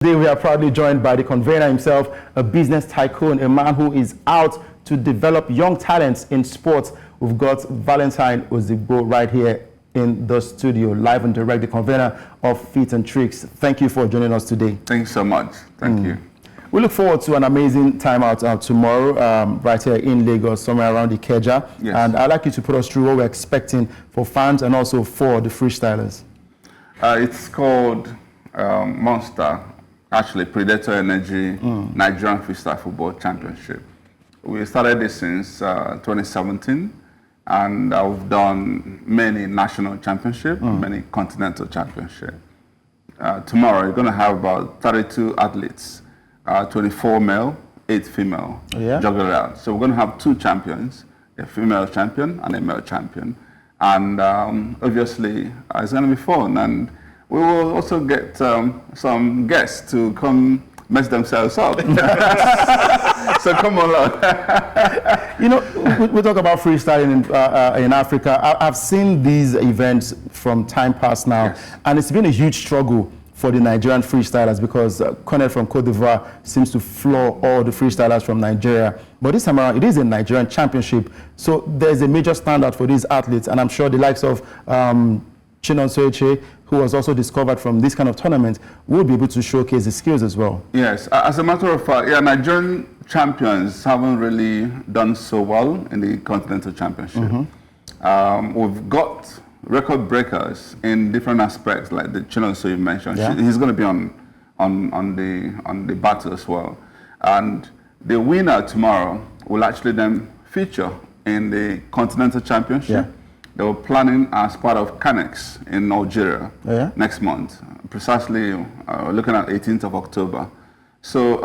Today we are proudly joined by the convener himself, a business tycoon, a man who is out to develop young talents in sports. We've got Valentine Ozigbo right here in the studio, live and direct, the convener of Feet and Tricks. Thank you for joining us today. Thanks so much. Thank you. We look forward to an amazing time out tomorrow, right here in Lagos, somewhere around Ikeja. Yes. And I'd like you to put us through what we're expecting for fans and also for the freestylers. It's called Monster, actually Predator Energy Nigerian Freestyle Football Championship. We started this since 2017, and we've done many national championships, many continental championships. Tomorrow, we're going to have about 32 athletes, 24 male, 8 female, juggle it out. So we're going to have 2 champions, a female champion and a male champion. And obviously, it's going to be fun. And we will also get some guests to come mess themselves up. So come along. You know, we talk about freestyling in Africa. I've seen these events from time past now, and it's been a huge struggle for the Nigerian freestylers because Conner from Cote d'Ivoire seems to floor all the freestylers from Nigeria. But this time around, it is a Nigerian championship, so there's a major standard for these athletes, and I'm sure the likes of Chinonsoeche, who was also discovered from this kind of tournament, will be able to showcase his skills as well. Yes, as a matter of fact, Nigerian champions haven't really done so well in the Continental Championship. We've got record breakers in different aspects, like the Chinonso you mentioned. He's going to be on the battle as well. And the winner tomorrow will actually then feature in the Continental Championship. They were planning as part of Canex in Algeria next month, precisely looking at 18th of October. So,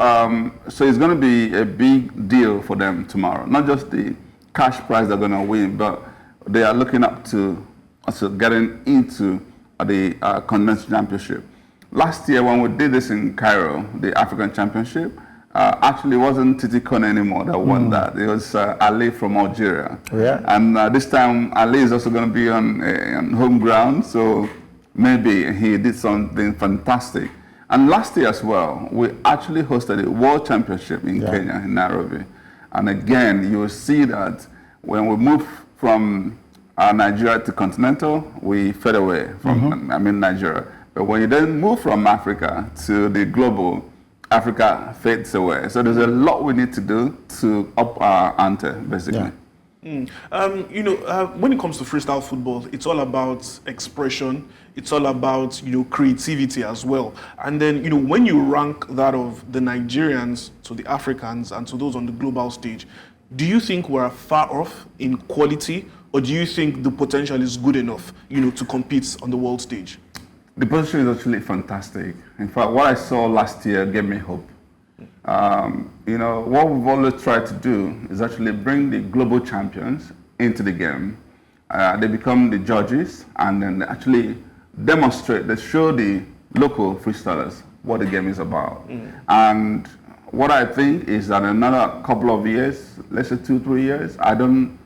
so it's going to be a big deal for them tomorrow. Not just the cash prize they're going to win, but they are looking up to also getting into the Continental Championship. Last year when we did this in Cairo, the African Championship, actually, it wasn't Titi Kone anymore that won that. It was Ali from Algeria. And this time, Ali is also going to be on home ground, so maybe he did something fantastic. And last year as well, we actually hosted a World Championship in Kenya, in Nairobi. And again, you will see that when we move from Nigeria to continental, we fade away from, Nigeria. But when you then move from Africa to the global, Africa fades away. So there's a lot we need to do to up our ante, basically. You know, when it comes to freestyle football, it's all about expression. It's all about, you know, creativity as well. And then, you know, when you rank that of the Nigerians to the Africans and to those on the global stage, do you think we're far off in quality, or do you think the potential is good enough, you know, to compete on the world stage? The position is actually fantastic. In fact, what I saw last year gave me hope. You know, what we've always tried to do is actually bring the global champions into the game. They become the judges, and then they actually demonstrate, they show the local freestylers what the game is about. And what I think is that in another couple of years, let's say 2-3 years, I don't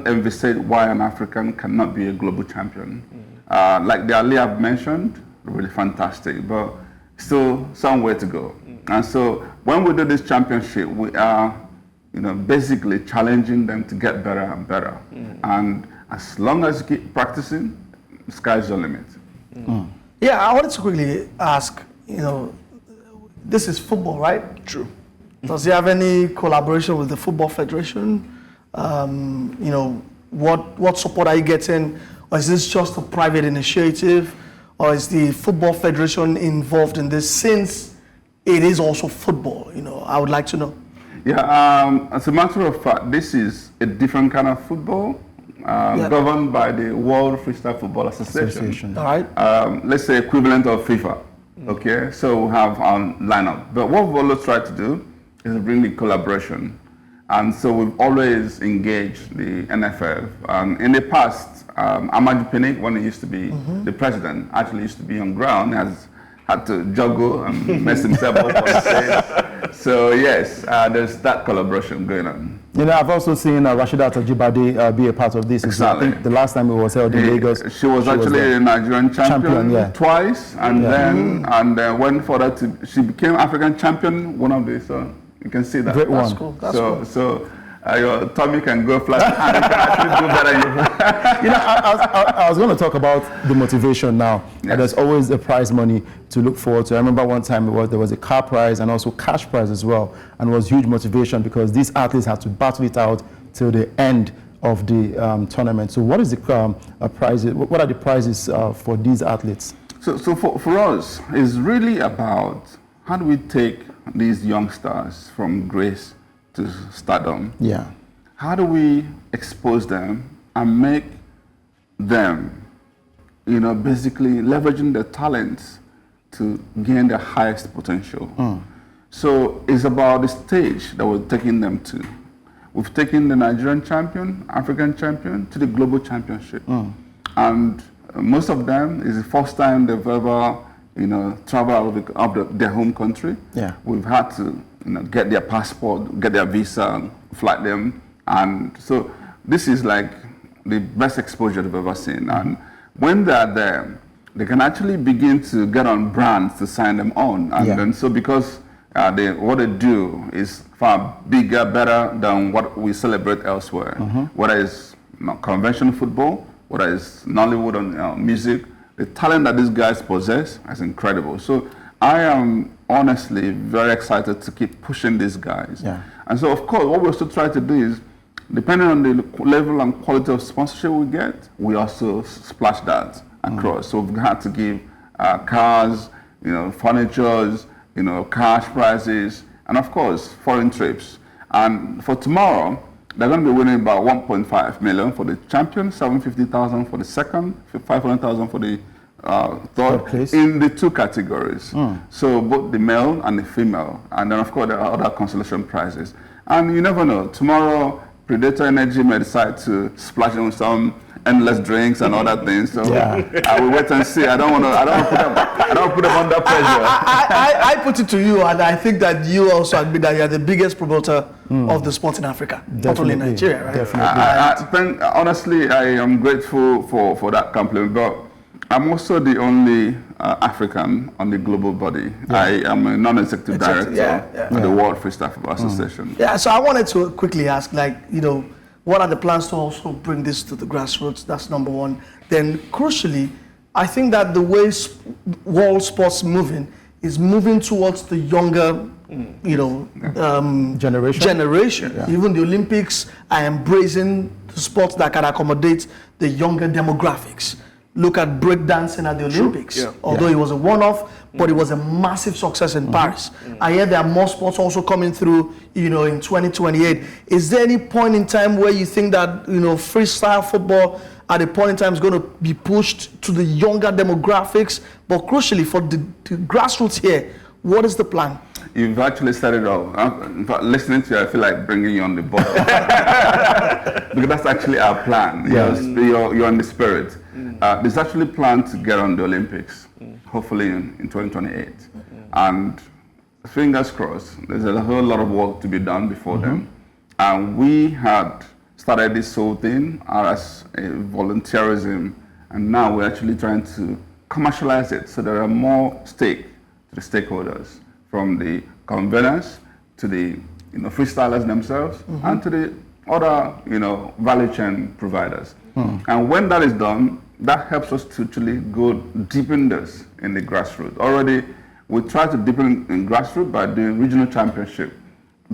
envisage why an African cannot be a global champion. Like the Ali I've mentioned, really fantastic, but still some way to go. And so when we do this championship, we are, you know, basically challenging them to get better and better. And as long as you keep practicing, the sky's the limit. Yeah, I wanted to quickly ask, you know, this is football, right? True. Does he have any collaboration with the Football Federation? You know, what support are you getting? Or is this just a private initiative? Or is the Football Federation involved in this, since it is also football? You know, I would like to know. Yeah, as a matter of fact, this is a different kind of football governed by the World Freestyle Football Association. All right. Let's say equivalent of FIFA. Okay, so we have our lineup. But what we've always tried to do is bring the collaboration. And so we've always engaged the NFF. In the past, Amadou Pinnick, when he used to be the president, actually used to be on ground, has had to juggle and mess himself up on stage. So yes, there's that collaboration going on. You know, I've also seen Rasheedat Ajibade be a part of this. Exactly. I think the last time it was held in Lagos. She was actually a Nigerian champion twice, and then went further to. She became African champion. One of these. So you can see that. Great one. That's cool. That's cool. So your tummy can go flat, and you can actually do better. You know, I was going to talk about the motivation now. Yes. There's always a prize money to look forward to. I remember one time there was a car prize and also cash prize as well, and it was huge motivation because these athletes had to battle it out till the end of the tournament. So what is the prizes? What are the prizes for these athletes? So for us, it's really about how do we take these young stars from grace to stardom. Yeah. How do we expose them and make them, you know, basically leveraging their talents to gain their highest potential. So it's about the stage that we're taking them to. We've taken the Nigerian champion, African champion, to the global championship. And most of them is the first time they've ever, you know, traveled out of their home country. Yeah. We've had to, you know, get their passport, get their visa, flight them. And so this is like the best exposure they've ever seen. And when they're there, they can actually begin to get on brands to sign them on. And then so because what they do is far bigger, better than what we celebrate elsewhere. Whether it's conventional football, whether it's Nollywood or music, the talent that these guys possess is incredible. So I am honestly very excited to keep pushing these guys. And so of course, what we also try to do is, depending on the level and quality of sponsorship we get, we also splash that across. So we've had to give cars, you know, furnitures, you know, cash prizes, and of course, foreign trips. And for tomorrow, they're going to be winning about 1.5 million for the champion, 750,000 for the second, 500,000 for the third place in the two categories. So both the male and the female, and then of course there are other consolation prizes. And you never know, tomorrow Predator Energy may decide to splash on some endless drinks and other things. So I will wait and see. I don't want to put them under pressure. I put it to you, and I think that you also admit that you are the biggest promoter of the sport in Africa, not only in Nigeria, right? Definitely. I think, honestly, I am grateful for that compliment, but I'm also the only African on the global body. I am a non-executive director of the World Freestyle Football Association. Yeah, so I wanted to quickly ask, like, you know, what are the plans to also bring this to the grassroots? That's number one. Then, crucially, I think that the way world sports moving is moving towards the younger, you know, generation. Even the Olympics are embracing the sports that can accommodate the younger demographics. Look at breakdancing at the Olympics. Although it was a one-off, but it was a massive success in Paris. I hear there are more sports also coming through, you know, in 2028. Is there any point in time where you think that, you know, freestyle football at a point in time is going to be pushed to the younger demographics? But crucially, for the grassroots here, what is the plan? You've actually said it all. In fact, listening to you, I feel like bringing you on the board. Because that's actually our plan. You're in the spirit. There's actually a plan to get on the Olympics, hopefully in 2028. And fingers crossed, there's a whole lot of work to be done before then. And we had started this whole thing as a volunteerism, and now we're actually trying to commercialize it. So there are more stake to the stakeholders, from the conveners to the freestylers themselves, and to the other value chain providers. And when that is done, that helps us to actually go deepen this in the grassroots. Already, we tried to deepen in grassroots by doing regional championship.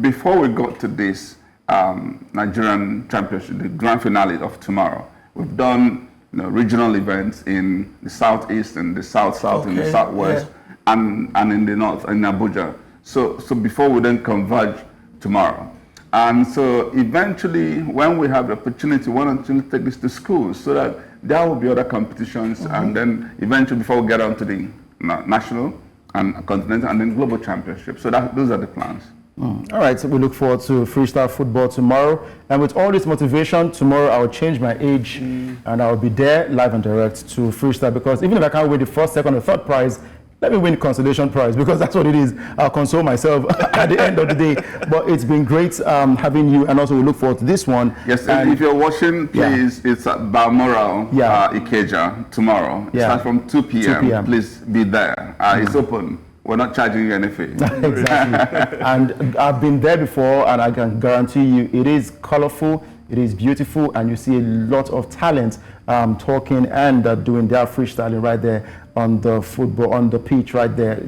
Before we got to this Nigerian championship, the grand finale of tomorrow, we've done regional events in the southeast and the south, in the southwest, and in the north, in Abuja. So before we then converge tomorrow. And so eventually, when we have the opportunity, we want to take this to schools so that there will be other competitions, and then eventually before we get on to the national and continental and then global championship. So those are the plans. All right, so we look forward to freestyle football tomorrow. And with all this motivation, tomorrow I will change my age and I will be there live and direct to freestyle, because even if I can't win the first, second, or third prize, let me win consolation prize, because that's what it is. I'll console myself at the end of the day. But it's been great having you, and also we look forward to this one. Yes, and if you're watching, please, it's at Balmoral, Ikeja, tomorrow. It starts from 2 p.m. Please be there. It's open. We're not charging you anything. Exactly. And I've been there before, and I can guarantee you it is colorful, it is beautiful, and you see a lot of talent talking and doing their freestyling right there on the pitch right there.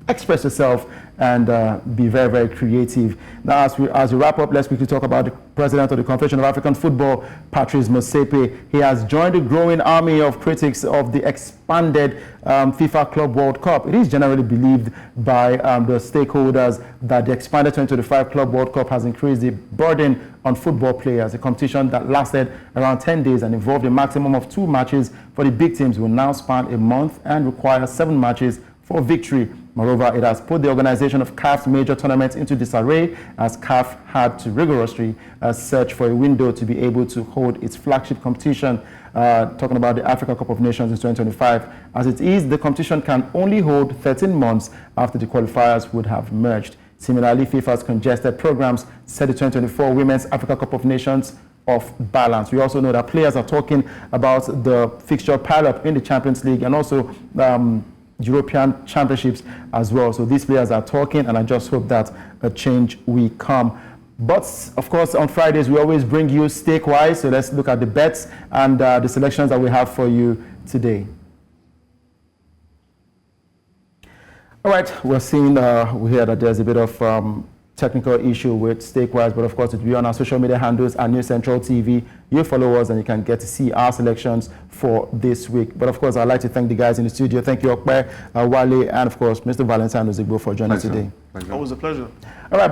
Express yourself and be very, very creative. Now, as we wrap up, let's quickly talk about the president of the Confederation of African Football, Patrice Motsepe. He has joined the growing army of critics of the expanded FIFA Club World Cup. It is generally believed by the stakeholders that the expanded 2025 Club World Cup has increased the burden on football players. A competition that lasted around 10 days and involved a maximum of 2 matches for the big teams will now span a month and require 7 matches for victory. Moreover, it has put the organization of CAF's major tournaments into disarray, as CAF had to rigorously search for a window to be able to hold its flagship competition, talking about the Africa Cup of Nations in 2025. As it is, the competition can only hold 13 months after the qualifiers would have merged. Similarly, FIFA's congested programs set the 2024 Women's Africa Cup of Nations off balance. We also know that players are talking about the fixture pile-up in the Champions League and also European championships as well. So these players are talking, and I just hope that a change will come. But of course, on Fridays we always bring you stake-wise. So let's look at the bets and the selections that we have for you today. All right, we're seeing, we hear that there's a bit of technical issue with stake-wise, but of course it will be on our social media handles and News Central TV. You follow us and you can get to see our selections for this week. But of course, I'd like to thank the guys in the studio. Thank you, Okpe, Wale, and of course, Mr. Valentine Ozigbo for joining us today. Always a pleasure. All right.